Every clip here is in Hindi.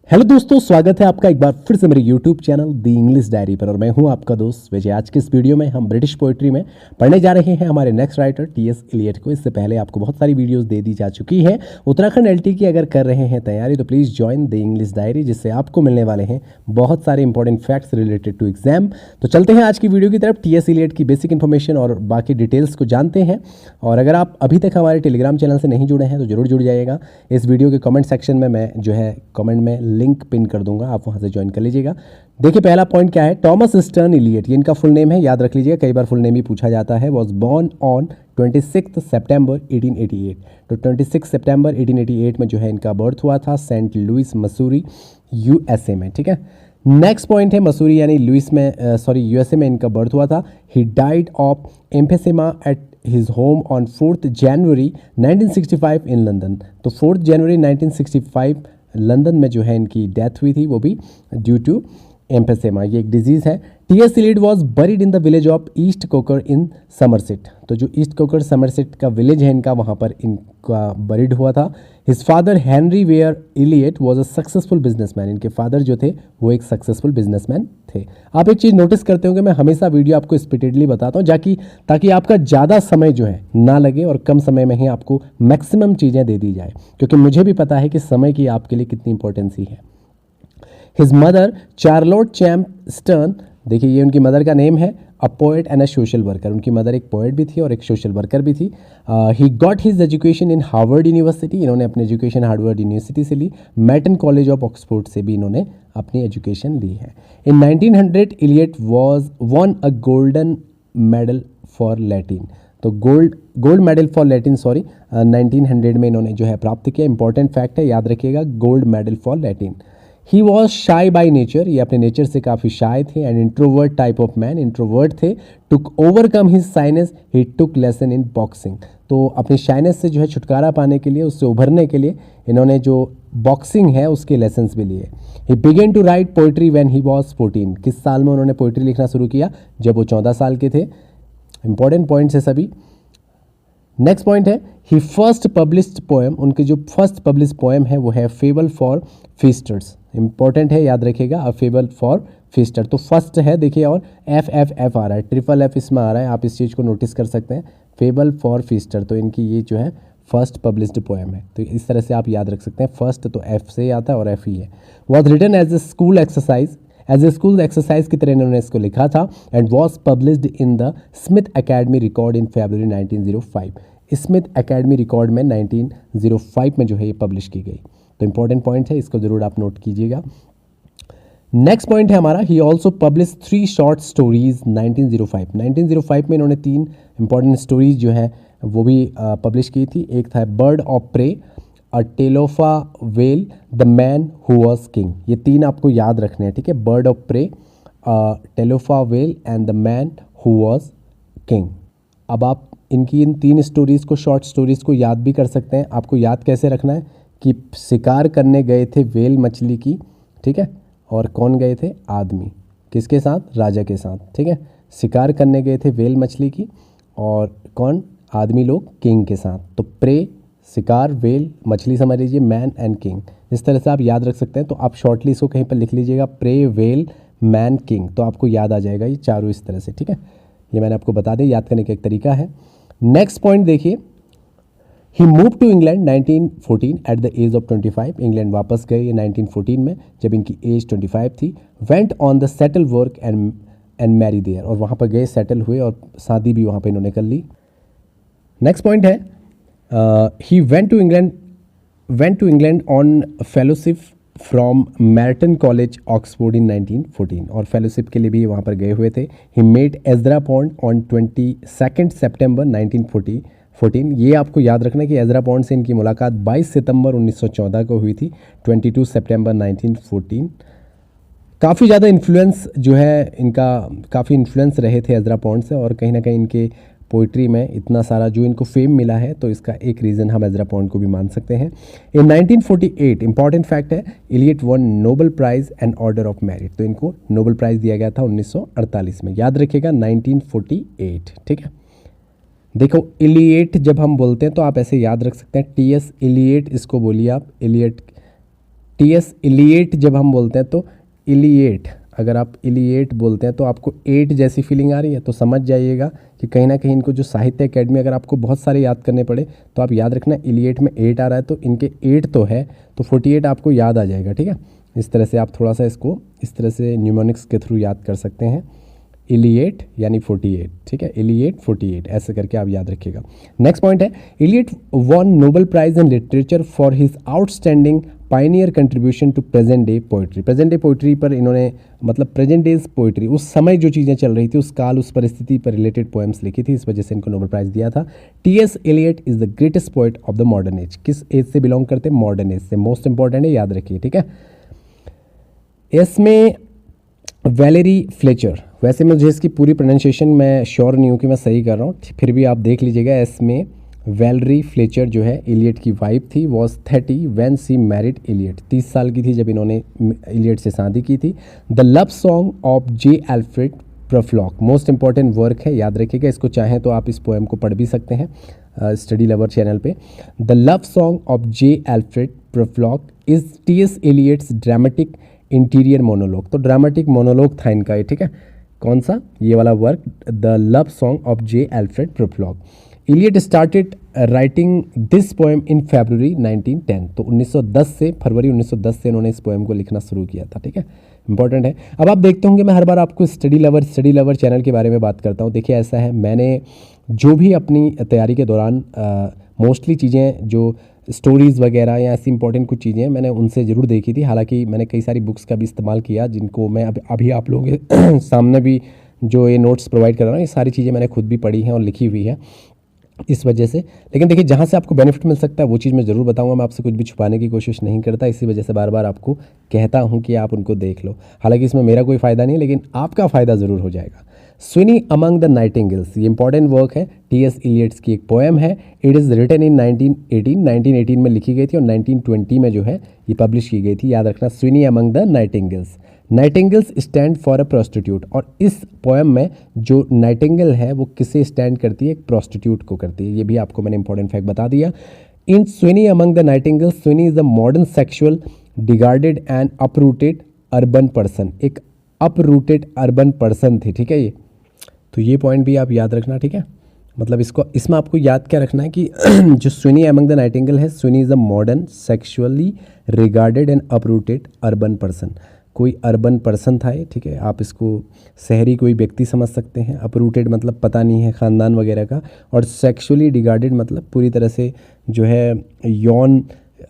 हेलो दोस्तों, स्वागत है आपका एक बार फिर से मेरे YouTube channel the English diary पर। और मैं हूं आपका दोस्त विजय। आज के इस वीडियो में हम ब्रिटिश पोइट्री में पढ़ने जा रहे हैं हमारे नेक्स्ट राइटर टी.एस. इलियट को। इससे पहले आपको बहुत सारी वीडियोस दे दी जा चुकी है। उत्तराखंड एलटी की अगर कर रहे हैं तैयारी तो please join the English diary, जिससे आपको मिलने वाले हैं बहुत सारे important facts related to exam. तो चलते हैं आज की वीडियो की तरफ। टी.एस. इलियट की बेसिक इन्फॉर्मेशन और बाकी डिटेल्स को जानते हैं। और अगर आप अभी तक हमारे टेलीग्राम चैनल से नहीं जुड़े हैं तो जरूर जुड़ जाइएगा। इस वीडियो के कमेंट सेक्शन में मैं जो है कमेंट में लिंक पिन कर दूंगा, आप वहां से ज्वाइन कर लीजिएगा। देखिए पहला पॉइंट क्या है, टॉमस स्टर्न इलियट, ये इनका फुल नेम है, याद रख लीजिएगा, कई बार फुल नेम भी पूछा जाता है। वॉज बॉर्न ऑन 26 सितंबर 1888। तो 26 सितंबर 1888 में जो है इनका बर्थ हुआ था सेंट लुइस मसूरी यूएसए में। ठीक है, नेक्स्ट पॉइंट है मसूरी यानी लुइस में यूएसए में इनका बर्थ हुआ था। He died of emphysema at his home on 4 January 1965 in London. तो 4 जनवरी 1965 लंदन में जो है इनकी डेथ हुई थी, वो भी ड्यू टू एम्फेसेमा, ये एक डिजीज़ है। T S. Eliot was buried in the village of East Coker in Somerset. तो जो ईस्ट कोकर समरसेट का विलेज है इनका, वहाँ पर इनका बरीड हुआ था। His father Henry Ware Eliot was a successful businessman. इनके फादर जो थे वो एक सक्सेसफुल बिजनेसमैन थे। आप एक चीज़ नोटिस करते होंगे, मैं हमेशा वीडियो आपको स्पीडेडली बताता हूँ ताकि आपका ज़्यादा समय जो है ना लगे और कम समय में ही आपको मैक्सिमम चीज़ें दे दी जाए, क्योंकि मुझे भी पता है कि समय की आपके लिए कितनी इंपॉर्टेंसी है। हिज मदर चार्लोट चैम्पस्टन, देखिए ये उनकी मदर का नेम है, a poet and a social worker. उनकी मदर एक पोएट भी थी और एक सोशल वर्कर भी थी। He got his education in Harvard University, इन्होंने अपनी एजुकेशन हार्वर्ड यूनिवर्सिटी से ली। मेटन कॉलेज ऑफ ऑक्सफोर्ड से भी इन्होंने अपनी एजुकेशन ली है। In 1900 Eliot was won a golden medal for Latin. तो गोल्ड मेडल फॉर लैटिन 1900 में इन्होंने जो है प्राप्त किया। इंपॉर्टेंट फैक्ट है, याद रखिएगा, gold medal for Latin. He was shy by nature, ये अपने नेचर से काफ़ी शाय थे। And introvert type of man, introvert थे। Took overcome his shyness he took lesson in boxing. तो अपनी शाइनेस से जो है छुटकारा पाने के लिए, उससे उभरने के लिए इन्होंने जो बॉक्सिंग है उसके लेसन्स भी लिए। He began to write poetry when he was 14। किस साल में उन्होंने पोइट्री लिखना शुरू किया? जब वो 14 साल के थे। इंपॉर्टेंट पॉइंट्स है सभी। नेक्स्ट पॉइंट है, ही फर्स्ट पब्लिश्ड पोएम, उनकी जो फर्स्ट पब्लिश पोएम है वो है फेबल फॉर फीस्टर्स। इंपॉर्टेंट है, याद रखिएगा, अ फेबल फॉर फीस्टर। तो फर्स्ट है, देखिए, और एफ एफ एफ आ रहा है, ट्रिपल एफ इसमें आ रहा है, आप इस चीज़ को नोटिस कर सकते हैं, फेबल फॉर फीस्टर। तो इनकी ये जो है फर्स्ट पब्लिश्ड पोएम है। तो इस तरह से आप याद रख सकते हैं, फर्स्ट तो एफ से आता है और एफ ही है। Was written as a school exercise, as a school exercise की तरह इन्होंने इसको लिखा था। And was published in the Smith Academy Record in February 1905। Smith Academy Record में 1905 में जो है ये पब्लिश की गई। तो इंपॉर्टेंट पॉइंट है, इसको जरूर आप नोट कीजिएगा। नेक्स्ट पॉइंट है हमारा, he also publish 3 short stories 1905। 1905 में इन्होंने 3 इंपॉर्टेंट स्टोरीज जो है वो भी पब्लिश की थी। एक था bird of prey, a tale of a whale, the man who was king. ये 3 आपको याद रखने हैं, ठीक है, bird of prey, tale of a whale and the man who was king. अब आप इनकी इन 3 स्टोरीज़ को, शॉर्ट स्टोरीज़ को याद भी कर सकते हैं। आपको याद कैसे रखना है कि शिकार करने गए थे वेल मछली की, ठीक है, और कौन गए थे? आदमी। किसके साथ? राजा के साथ, ठीक है। शिकार करने गए थे वेल मछली की, और कौन? आदमी लोग किंग के साथ। तो प्रे, शिकार, वेल, मछली समझ लीजिए, मैन एंड किंग। इस तरह से आप याद रख सकते हैं। तो आप शॉर्टली इसको कहीं पर लिख लीजिएगा, प्रे, वेल, मैन, किंग, तो आपको याद आ जाएगा ये चारों इस तरह से, ठीक है। ये मैंने आपको बता दें, याद करने का एक तरीका है। नेक्स्ट पॉइंट देखिए, he move to England 1914 at the age of 25। England वापस गए ये 1914 में, जब इनकी एज 25 थी। Went on the settle work and marry there, और वहाँ पर गए, सेटल हुए और शादी भी वहाँ पर इन्होंने कर ली। नेक्स्ट पॉइंट है, he went to England on fellowship from Merton College Oxford in 1914, और फेलोशिप के लिए भी वहाँ पर गए हुए थे। He met Ezra Pound on 22 सितंबर 1914। ये आपको याद रखना है कि एजरा पॉन्ड से इनकी मुलाकात 22 सितंबर 1914 को हुई थी, 22 सितंबर 1914। काफ़ी ज़्यादा इन्फ्लुएंस जो है इनका, काफ़ी इन्फ्लुएंस रहे थे एजरा पॉन्ड से, और कहीं ना कहीं इनके पोइट्री में इतना सारा जो इनको फेम मिला है, तो इसका एक रीज़न हम एजरा पॉन्ड को भी मान सकते हैं। इन 1948, इंपॉर्टेंट फैक्ट है, Eliot won Nobel prize and Order of Merit. तो इनको नोबल प्राइज़ दिया गया था 1948 में, याद रखिएगा 1948, ठीक है। देखो इलियट जब हम बोलते हैं तो आप ऐसे याद रख सकते हैं, टी.एस. इलियट, इसको बोलिए आप इलियट टीएस इलियट जब हम बोलते हैं तो इलियट, अगर आप इलियट बोलते हैं तो आपको 8 जैसी फीलिंग आ रही है तो समझ जाइएगा कि कहीं ना कहीं इनको जो साहित्य अकेडमी, अगर आपको बहुत सारे याद करने पड़े तो आप याद रखना इलियट में 8 आ रहा है तो इनके 8 तो है, तो 48 आपको याद आ जाएगा। ठीक है, इस तरह से आप थोड़ा सा इसको इस तरह से न्यूमोनिक्स के थ्रू याद कर सकते हैं। इलियट यानी 48, ठीक है, इलियट 48 ऐसे करके आप याद रखिएगा। नेक्स्ट पॉइंट है, Eliot won Nobel prize in literature for his outstanding pioneer contribution to present day poetry. Present day poetry पर इन्होंने, मतलब प्रेजेंट डेज पोइट्री, उस समय जो चीज़ें चल रही थी, उस काल, उस परिस्थिति पर रिलेटेड पोएम्स लिखी थी, इस वजह से इनको नोबेल प्राइज़ दिया था। T S Eliot is the greatest poet of the modern age. किस एज से बिलोंग करते हैं? मॉडर्न एज से। मोस्ट इंपॉर्टेंट है, याद रखिए। ठीक है, इसमें वैलेरी फ्लेचर, वैसे मुझे इसकी पूरी प्रोनाउंसिएशन मैं श्योर नहीं हूँ कि मैं सही कर रहा हूँ, फिर भी आप देख लीजिएगा। इसमें वैलेरी फ्लेचर जो है इलियट की वाइफ थी, was 30 when she married Eliot. 30 साल की थी जब इन्होंने इलियट से शादी की थी। The love song of J Alfred Prufrock, most important work है, याद रखिएगा। इसको चाहें तो आप इस पोएम को पढ़ भी सकते हैं स्टडी लवर चैनल पे। The love song of J Alfred Prufrock is TS Eliot's dramatic interior monologue. तो ड्रामेटिक मोनोलॉग था इनका ये। ठीक है, कौन सा? ये वाला work, the love song of J Alfred Prufrock. Eliot started writing this poem in February 1910। तो 1910 से, फरवरी 1910 से इन्होंने इस पोएम को लिखना शुरू किया था। ठीक है, इंपॉर्टेंट है। अब आप देखते होंगे मैं हर बार आपको स्टडी लवर चैनल के बारे में बात करता हूँ। देखिए ऐसा है, मैंने जो भी अपनी तैयारी के दौरान मोस्टली चीज़ें, जो स्टोरीज़ वगैरह या ऐसी इंपॉर्टेंट कुछ चीज़ें मैंने उनसे ज़रूर देखी थी। हालांकि मैंने कई सारी बुक्स का भी इस्तेमाल किया, जिनको मैं अभी आप लोगों के सामने भी जो ये नोट्स प्रोवाइड कर रहा हूँ, ये सारी चीज़ें मैंने खुद भी पढ़ी हैं और लिखी हुई है इस वजह से। लेकिन देखिए, जहाँ से आपको बेनिफिट मिल सकता है वो चीज़ मैं ज़रूर बताऊंगा। मैं आपसे कुछ भी छुपाने की कोशिश नहीं करता, इसी वजह से बार बार आपको कहता हूँ कि आप उनको देख लो। हालांकि इसमें मेरा कोई फ़ायदा नहीं, लेकिन आपका फ़ायदा ज़रूर हो जाएगा। स्विनी अमंग द नाइटिंगेल्स, ये इंपॉर्टेंट वर्क है, टीएस इलियट्स की एक पोएम है। इट इज़ रिटन इन 1918 में लिखी गई थी और 1920 में जो है ये पब्लिश की गई थी। याद रखना, Swinney among the nightingales. Nightingales stand for a prostitute, और इस पोएम में जो नाइटिंगेल है वो किसे स्टैंड करती है? एक प्रोस्टिट्यूट को करती है। ये भी आपको मैंने इंपॉर्टेंट फैक्ट बता दिया। In Sweeney among the nightingales, Sweeney is a modern sexual degraded and uprooted urban person. एक अपरूटेड अर्बन पर्सन थी। ठीक है, ये तो ये पॉइंट भी आप याद रखना। ठीक है, मतलब इसको, इसमें आपको याद क्या रखना है कि जो स्विनी अमंग द नाइटिंगेल है, Swinney is a modern sexually regarded and uprooted urban person. कोई अर्बन पर्सन था ये। ठीक है, आप इसको शहरी कोई व्यक्ति समझ सकते हैं। अपरूटेड मतलब पता नहीं है ख़ानदान वगैरह का, और सेक्सुअली डिगार्डेड मतलब पूरी तरह से जो है यौन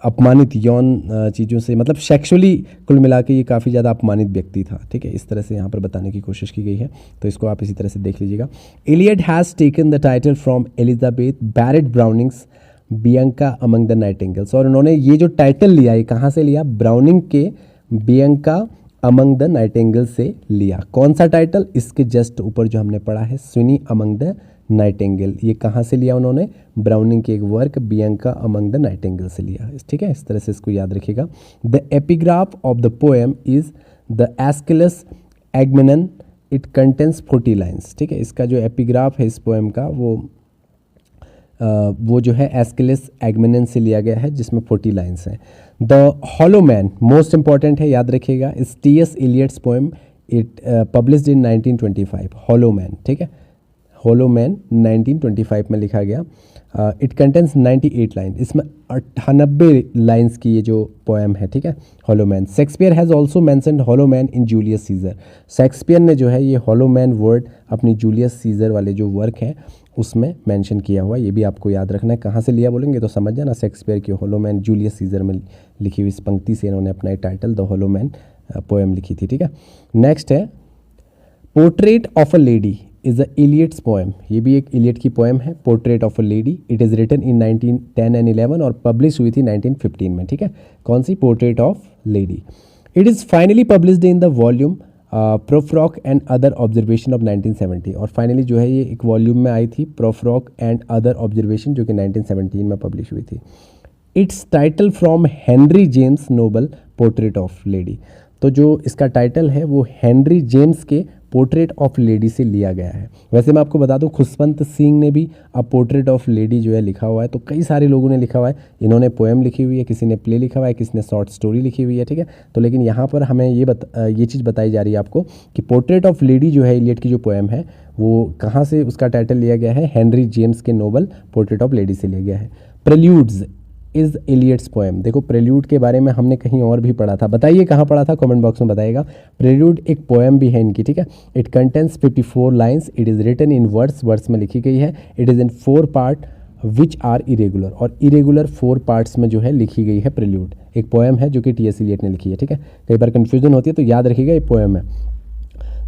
अपमानित, यौन चीज़ों से, मतलब सेक्सुअली कुल मिला के ये काफ़ी ज़्यादा अपमानित व्यक्ति था। ठीक है, इस तरह से यहाँ पर बताने की कोशिश की गई है, तो इसको आप इसी तरह से देख लीजिएगा। Eliot has taken the title from Elizabeth Barrett Browning's Bianca among the nightingales. और उन्होंने ये जो टाइटल लिया, ये कहाँ से लिया? ब्राउनिंग के बियंका अमंग द नाइटिंगेल्स से लिया। कौन सा टाइटल? इसके जस्ट ऊपर जो हमने पढ़ा है, स्विनी अमंग द नाइटिंगेल, ये कहाँ से लिया उन्होंने? ब्राउनिंग के एक work Bianca among the Nightingale से लिया। ठीक है, इस तरह से इसको याद रखिएगा। The epigraph of the poem is the Aeschylus Agamemnon, it contains 40 lines. ठीक है, इसका जो एपिग्राफ है इस पोएम का, वो जो है एस्किलस एग्मेनन से लिया गया है, जिसमें 40 लाइन्स हैं। The hollow man, most important है, याद रखिएगा। Is T S Eliot's poem, it published in 1925। Hollow man, ठीक है, हॉलो मैन 1925 में लिखा गया। इट कंटेंस 98 लाइन, इसमें 98 लाइन्स की ये जो पोएम है। ठीक है, hollow man. Shakespeare has also mentioned hollow man in Julius Caesar. Shakespeare ने जो है ये हॉलो मैन वर्ड अपनी जूलियस सीजर वाले जो वर्क हैं उसमें मेंशन किया हुआ। ये भी आपको याद रखना है। कहाँ से लिया बोलेंगे तो समझ जाना, शेक्सपियर की हॉलो मैन जूलियस सीजर में लिखी हुई इस पंक्ति से इन्होंने अपना title the hollow man poem लिखी थी। ठीक है, नेक्स्ट है portrait of a lady is a Eliot's poem. ये भी एक इलियट की पोएम है, portrait of a lady. It is written in 1910 and 11 और पब्लिश हुई थी 1915 में। ठीक है, कौन सी? Portrait of lady. It is finally published in the volume Prufrock and other observation of 1970। और फाइनली जो है ये एक वॉल्यूम में आई थी, प्रोफ्रॉक एंड अदर ऑब्जर्वेशन, जो कि 1917 में पब्लिश हुई थी। Its title from Henry James novel portrait of lady. तो जो इसका टाइटल है वो हेनरी जेम्स के पोर्ट्रेट ऑफ लेडी से लिया गया है। वैसे मैं आपको बता दूं खुशवंत सिंह ने भी अब पोर्ट्रेट ऑफ लेडी जो है लिखा हुआ है, तो कई सारे लोगों ने लिखा हुआ है। इन्होंने पोएम लिखी हुई है, किसी ने प्ले लिखा हुआ है, किसी ने शॉर्ट स्टोरी लिखी हुई है, ठीक है। तो लेकिन यहाँ पर हमें ये चीज़ बताई जा रही है आपको कि पोर्ट्रेट ऑफ लेडी जो है इलियट की जो पोएम है वो कहाँ से उसका टाइटल लिया गया है, हेनरी जेम्स के नोवेल पोर्ट्रेट ऑफ लेडी से लिया गया है। प्रेल्यूड्स इज़ इलियट्स पोएम। देखो प्रेल्यूड के बारे में हमने कहीं और भी पढ़ा था, बताइए कहाँ पढ़ा था, कमेंट बॉक्स में बताइएगा। प्रेल्यूड एक पोएम भी है इनकी, ठीक है। It contains 54 lines, it is written in words में लिखी गई है। It is in 4 part which are irregular, और इरेगुलर 4 पार्ट्स में जो है लिखी गई है प्रेल्यूड। एक पोएम है जो कि टी.एस. इलियट ने लिखी है, ठीक है। कई बार कन्फ्यूजन होती है तो याद रखिएगा ये पोएम है।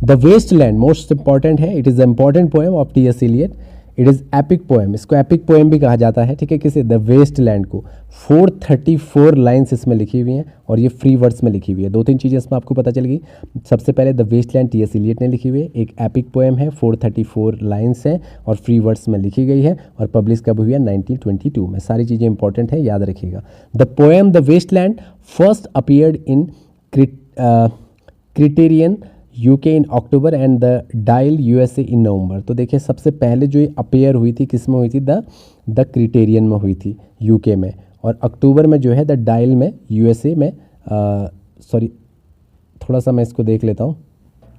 द वेस्टलैंड मोस्ट इंपॉर्टेंट है, it is important poem of T S. Eliot. It is epic poem, इसको एपिक पोएम भी कहा जाता है, ठीक है। किसे, द वेस्टलैंड को। 434 लाइन्स इसमें लिखी हुई हैं और ये फ्री वर्ड्स में लिखी हुई है। 2-3 चीज़ें इसमें आपको पता चल गई। सबसे पहले द वेस्टलैंड टी.एस. इलियट ने लिखी हुई है, एक एपिक पोएम है, 434 लाइन्स हैं और फ्री वर्ड्स में लिखी गई है और पब्लिश कब हुई है, 1922 में। सारी चीज़ें इंपॉर्टेंट है, याद रखिएगा। The poem the Waste Land first appeared in Criterion UK in October and the Dial USA in November. तो देखिए सबसे पहले जो ये अपेयर हुई थी किस में हुई थी, द क्रिटेरियन में हुई थी यूके में, और अक्टूबर में जो है द डायल में यूएसए में, सॉरी थोड़ा सा मैं इसको देख लेता हूँ।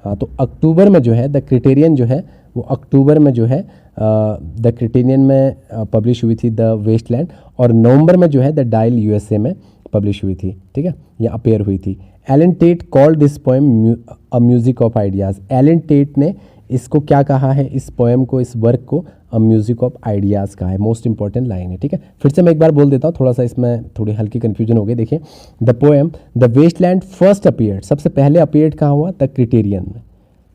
हाँ, तो अक्टूबर में जो है द क्रिटेरियन जो है वो अक्टूबर में जो है द क्रिटेरियन में पब्लिश हुई थी द वेस्टलैंड, और नवंबर में जो है द डायल यूएसए में पब्लिश हुई थी, ठीक है, या अपेयर हुई थी। Allen Tate called this poem a music of ideas. Allen Tate ने इसको क्या कहा है, इस पोएम को, इस वर्क को अ म्यूजिक ऑफ आइडियाज़ कहा है। मोस्ट इंपॉर्टेंट लाइन है, ठीक है। फिर से मैं एक बार बोल देता हूँ, थोड़ा सा इसमें थोड़ी हल्की कन्फ्यूजन हो गई। देखिए the poem the Waste Land first appeared, सबसे पहले अपीयर्ड कहाँ हुआ, द क्रिटेरियन में,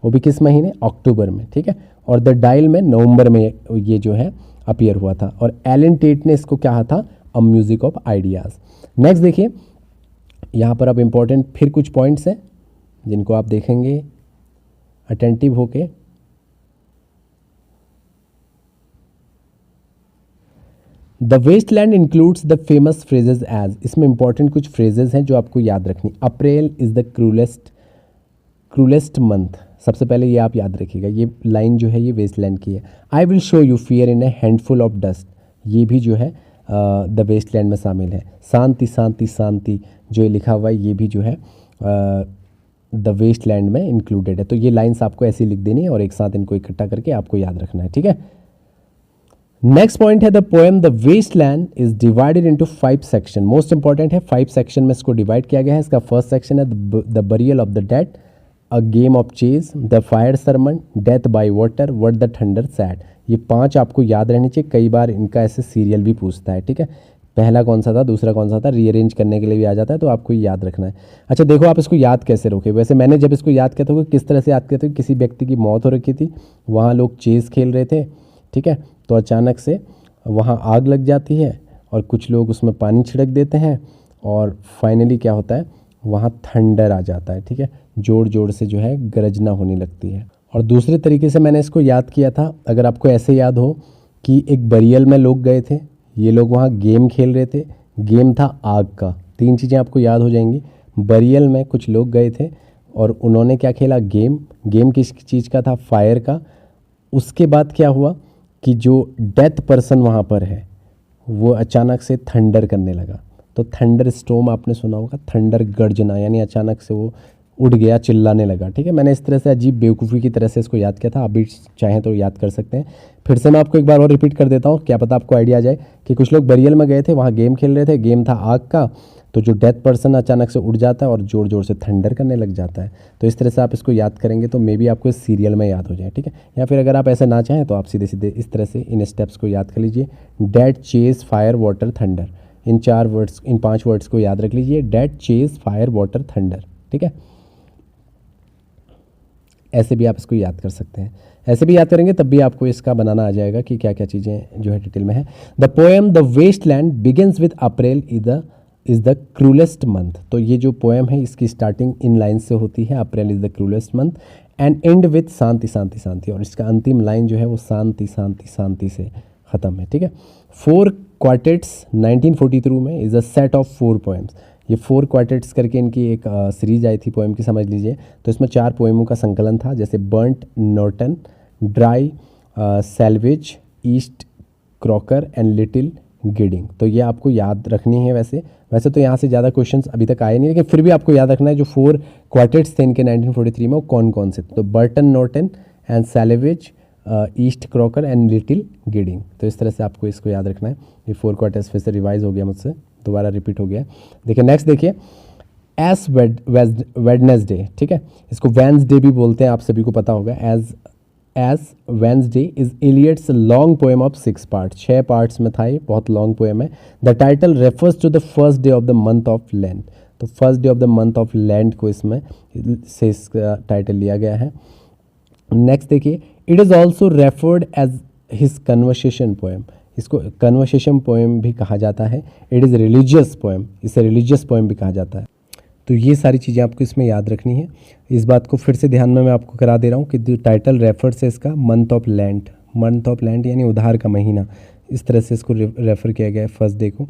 वो भी किस महीने, अक्टूबर में, ठीक है। और द डायल में नवंबर में ये जो है अपीयर हुआ था, और एलन टेट ने इसको कहा था अ म्यूजिक ऑफ आइडियाज़। नेक्स्ट देखिए यहाँ पर अब इम्पोर्टेंट फिर कुछ पॉइंट्स हैं जिनको आप देखेंगे अटेंटिव होके। The Waste Land includes the famous phrases as, इसमें इंपॉर्टेंट कुछ फ्रेजेज हैं जो आपको याद रखनी। April is the cruellest month, सबसे पहले ये आप याद रखिएगा, ये लाइन जो है ये वेस्टलैंड की है। I will show you fear in A handful of dust, ये भी जो है द वेस्टलैंड में शामिल है। शांति शांति शांति जो ये लिखा हुआ है ये भी जो है द वेस्टलैंड में इंक्लूडेड है। तो ये लाइंस आपको ऐसी लिख देनी है और एक साथ इनको इकट्ठा करके आपको याद रखना है, ठीक है। नेक्स्ट पॉइंट है the poem the Waste Land is divided into 5 section. Most important है, 5 सेक्शन में इसको डिवाइड किया गया है। इसका फर्स्ट सेक्शन है the burial of the dead, a game of chess, the fire sermon, death by water, what the thunder said. ये 5 आपको याद रहनी चाहिए, कई बार इनका ऐसे सीरियल भी पूछता है, ठीक है। पहला कौन सा था, दूसरा कौन सा था, रीअरेंज करने के लिए भी आ जाता है, तो आपको याद रखना है। अच्छा देखो आप इसको याद कैसे रखोगे, वैसे मैंने जब इसको याद किया था किस तरह से याद किया था, किसी व्यक्ति की मौत हो रखी थी, वहाँ लोग चेस खेल रहे थे, ठीक है, तो अचानक से वहाँ आग लग जाती है और कुछ लोग उसमें पानी छिड़क देते हैं और फाइनली क्या होता है, वहाँ थंडर आ जाता है, ठीक है, जोर जोर से जो है गरजना होने लगती है। और दूसरे तरीके से मैंने इसको याद किया था, अगर आपको ऐसे याद हो कि एक बरियल में लोग गए थे, ये लोग वहाँ गेम खेल रहे थे, गेम था आग का। 3 चीज़ें आपको याद हो जाएंगी। बरियल में कुछ लोग गए थे और उन्होंने क्या खेला, गेम। गेम किस चीज़ का था, फायर का। उसके बाद क्या हुआ कि जो डेथ पर्सन वहाँ पर है वो अचानक से थंडर करने लगा। तो थंडर स्टॉर्म आपने सुना होगा, थंडर गर्जना, यानी अचानक से वो उड़ गया, चिल्लाने लगा, ठीक है। मैंने इस तरह से अजीब बेवकूफ़ी की तरह से इसको याद किया था, आप भी चाहें तो याद कर सकते हैं। फिर से मैं आपको एक बार और रिपीट कर देता हूँ, क्या पता आपको आइडिया आ जाए कि कुछ लोग बरियल में गए थे, वहाँ गेम खेल रहे थे, गेम था आग का, तो जो डेथ पर्सन अचानक से उड़ जाता है और ज़ोर ज़ोर से थंडर करने लग जाता है। तो इस तरह से आप इसको याद करेंगे तो मे बी आपको इस सीरियल में याद हो जाए, ठीक है। या फिर अगर आप ऐसा ना चाहें तो आप सीधे सीधे इस तरह से इन स्टेप्स को याद कर लीजिए। Dead, chase, fire, water, thunder, in 4 words, in 5 words को याद रख लीजिए। Dead, chase, fire, water, thunder, ठीक है। ऐसे भी आप इसको याद कर सकते हैं, ऐसे भी याद करेंगे तब भी आपको इसका बनाना आ जाएगा कि क्या क्या चीज़ें जो है डिटेल में है। The poem the Waste Land begins with April is the cruellest month. तो ये जो पोएम है इसकी स्टार्टिंग इन लाइन से होती है, April is the cruellest month, and and with shanti shanti shanti, और इसका अंतिम लाइन जो है वो शांति शांति शांति से ख़त्म है, ठीक है। 4 क्वार्टेट्स 1942 में is a set of 4 poems. ये 4 क्वार्टेट्स करके इनकी एक सीरीज आई थी पोएम की, समझ लीजिए। तो इसमें 4 पोएमों का संकलन था, जैसे burnt, Norton, dry, salvage, east Crocker and little गिडिंग। तो ये आपको याद रखनी है। वैसे तो यहाँ से ज़्यादा क्वेश्चंस अभी तक आए नहीं, लेकिन फिर भी आपको याद रखना है जो 4 क्वार्टेट्स थे इनके 1943 में वो कौन कौन से थे। तो Burton, Norton and salvage, east Crocker and little गिडिंग। तो इस तरह से आपको इसको याद रखना है। ये 4 क्वार्टेट्स फिर से रिवाइज हो गया मुझसे, दोबारा रिपीट हो गया। देखिए नेक्स्ट देखिए, एस वेडनेसडे, ठीक है, इसको वेंसडे भी बोलते हैं, आप सभी को पता होगा। Ash Wednesday is Eliot's long poem of 6 parts, 6 parts में था ये, बहुत लॉन्ग पोएम है। The title refers to the first day of the month of Lent. तो first day of the month of Lent को इसमें से इसका टाइटल लिया गया है। नेक्स्ट देखिए, it is also referred as his conversation poem. इसको कन्वर्सेशन पोएम भी कहा जाता है। इट इज़ रिलीजियस पोएम, इसे रिलीजियस पोएम भी कहा जाता है। तो ये सारी चीज़ें आपको इसमें याद रखनी है। इस बात को फिर से ध्यान में मैं आपको करा दे रहा हूँ कि जो टाइटल रेफर्स है इसका month of land, month of land यानी उधार का महीना, इस तरह से इसको रेफ़र किया गया है फर्स्ट डे को।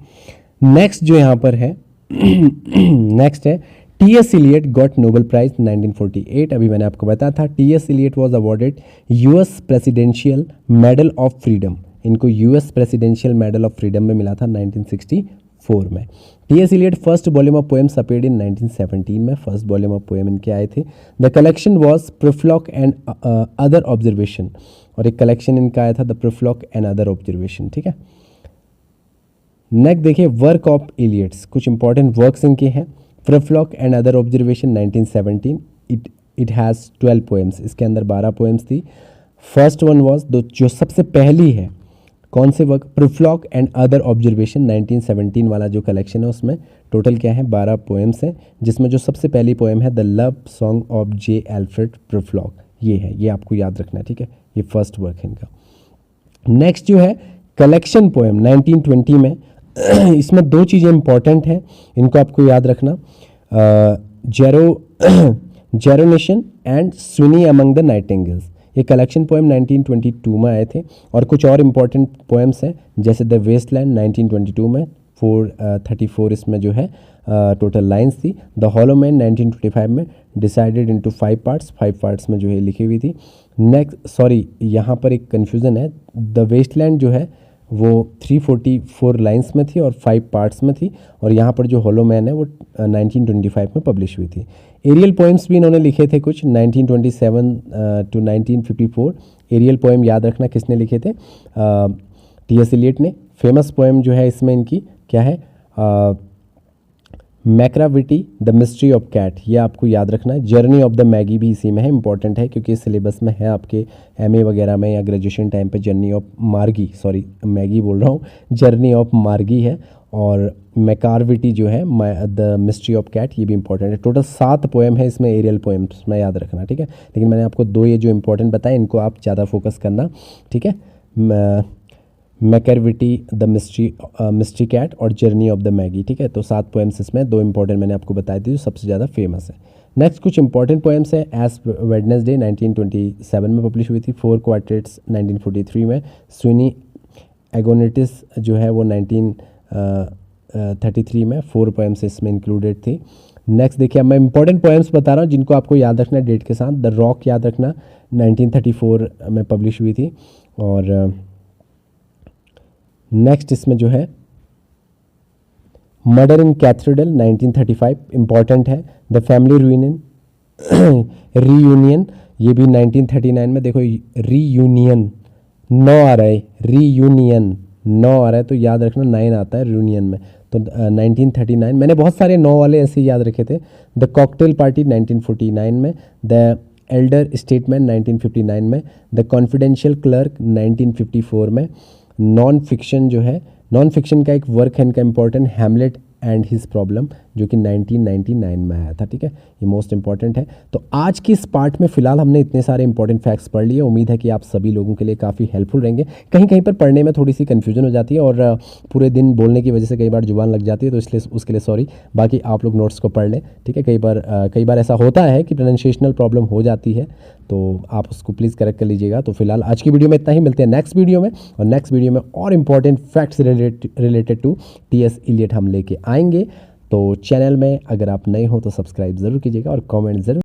नेक्स्ट जो यहाँ पर है नेक्स्ट है T S. Eliot got Nobel prize 1948। अभी मैंने आपको बताया था T S. Eliot was awarded US presidential medal of freedom. इनको US presidential medal of freedom में मिला था 1964 में। T S. Eliot first volume of poems appeared in 1917 में, फर्स्ट वॉल्यूम ऑफ पोएम इनके आए थे। The collection was Prufrock and other observation, और एक कलेक्शन इनका आया था the Prufrock and other observation, ठीक है। नेक्स्ट देखिए, वर्क ऑफ इलियट्स, कुछ इंपॉर्टेंट वर्क्स इनके हैं। Prufrock and other observation 1917, it has 12 poems, इसके अंदर 12 पोएम्स थी। फर्स्ट वन वॉज, जो सबसे पहली है, कौन से वर्क, प्रिफ्लॉक एंड अदर ऑब्जर्वेशन 1917 वाला जो कलेक्शन है उसमें टोटल क्या है 12 पोएम्स हैं, जिसमें जो सबसे पहली पोएम है the love song of J Alfred Prufrock, ये है, ये आपको याद रखना है, ठीक है। ये फर्स्ट वर्क है इनका। नेक्स्ट जो है कलेक्शन पोएम 1920 में इसमें 2 चीज़ें इंपॉर्टेंट हैं, इनको आपको याद रखना, Gerontion and Sweeney among the nightingales. ये कलेक्शन पोएम 1922 में आए थे। और कुछ और इम्पॉर्टेंट पोएम्स हैं, जैसे द वेस्टलैंड 1922 में 434 इसमें जो है टोटल लाइंस थी। द हॉलो मैन 1925 में डिसाइडेड इनटू 5 पार्ट्स, 5 पार्ट्स में जो है लिखी हुई थी। नेक्स्ट सॉरी, यहाँ पर एक कन्फ्यूज़न है, द वेस्टलैंड जो है वो 344 लाइंस में थी और 5 पार्ट्स में थी, और यहाँ पर जो हॉलो मैन है वो 1925 में पब्लिश हुई थी। एरियल पोएम्स भी इन्होंने लिखे थे कुछ 1927 टू 1954। एरियल पोएम याद रखना किसने लिखे थे, टी.एस. इलियट ने। फेमस पोएम जो है इसमें इनकी क्या है, मैक्राविटी द मिस्ट्री ऑफ कैट, ये आपको याद रखना है। जर्नी ऑफ द मैगी भी इसी में है, इंपॉर्टेंट है क्योंकि सिलेबस में है आपके एमए वगैरह में या ग्रेजुएशन टाइम पे। जर्नी ऑफ मार्गी, सॉरी मैगी बोल रहा हूँ, जर्नी ऑफ मार्गी है। और मैकारविटी जो है द मिस्ट्री ऑफ कैट, ये भी इंपॉर्टेंट है। टोटल 7 पोएम है इसमें एरियल पोएम्स में, याद रखना, ठीक है। लेकिन मैंने आपको 2 ये जो इंपॉर्टेंट बताए इनको आप ज़्यादा फोकस करना, ठीक है। मैकरविटी द मिस्ट्री कैट और जर्नी ऑफ द मैगी, ठीक है। तो 7 पोएम्स इसमें, 2 इंपॉर्टेंट मैंने आपको बताई थी जो सबसे ज़्यादा फेमस है। नेक्स्ट कुछ इंपॉर्टेंट पोएम्स है। एज वेडनेसडे 1927 में पब्लिश हुई थी। 4 क्वार्टेट्स 1943 में। स्विनी एगोनेटिस जो है वो 1933 में 4 पोएम्स इसमें इंक्लूडेड थी। नेक्स्ट देखिए, अब मैं इंपॉर्टेंट पोएम्स बता रहा हूँ जिनको आपको याद रखना है डेट के साथ। द रॉक याद रखना 1934 में पब्लिश हुई थी। और नेक्स्ट इसमें जो है मर्डर इन कैथेड्रल 1935 इंपॉर्टेंट है। द फैमिली रीयूनियन ये भी 1939 में। देखो रीयूनियन 9 आ रहा है, रीयूनियन 9 आ रहा है तो याद रखना 9 आता है रियूनियन में। तो 1939 मैंने बहुत सारे 9 वाले ऐसे ही याद रखे थे। द कॉकटेल पार्टी 1949 में। द एल्डर स्टेटमेंट 1959 में। द कॉन्फिडेंशियल क्लर्क 1954 में। नॉन फिक्शन जो है, नॉन फिक्शन का एक वर्क है इनका important, Hamlet and his problem, जो कि 1999 में आया था, ठीक है। ये मोस्ट इंपॉर्टेंट है। तो आज की इस पार्ट में फिलहाल हमने इतने सारे इंपॉर्टेंट फैक्ट्स पढ़ लिए। उम्मीद है कि आप सभी लोगों के लिए काफ़ी हेल्पफुल रहेंगे। कहीं कहीं पर पढ़ने में थोड़ी सी कन्फ्यूजन हो जाती है और पूरे दिन बोलने की वजह से कई बार जुबान लग जाती है, तो इसलिए उसके लिए सॉरी। बाकी आप लोग नोट्स को पढ़ लें, ठीक है। कई बार ऐसा होता है कि प्रोनाउंसिएशनल प्रॉब्लम हो जाती है, तो आप उसको प्लीज़ करेक्ट कर लीजिएगा। तो फिलहाल आज की वीडियो में इतना ही, मिलते हैं नेक्स्ट वीडियो में। और नेक्स्ट वीडियो में और important facts related to T S. Eliot हम लेके आएंगे। तो चैनल में अगर आप नए हो तो सब्सक्राइब ज़रूर कीजिएगा और कमेंट ज़रूर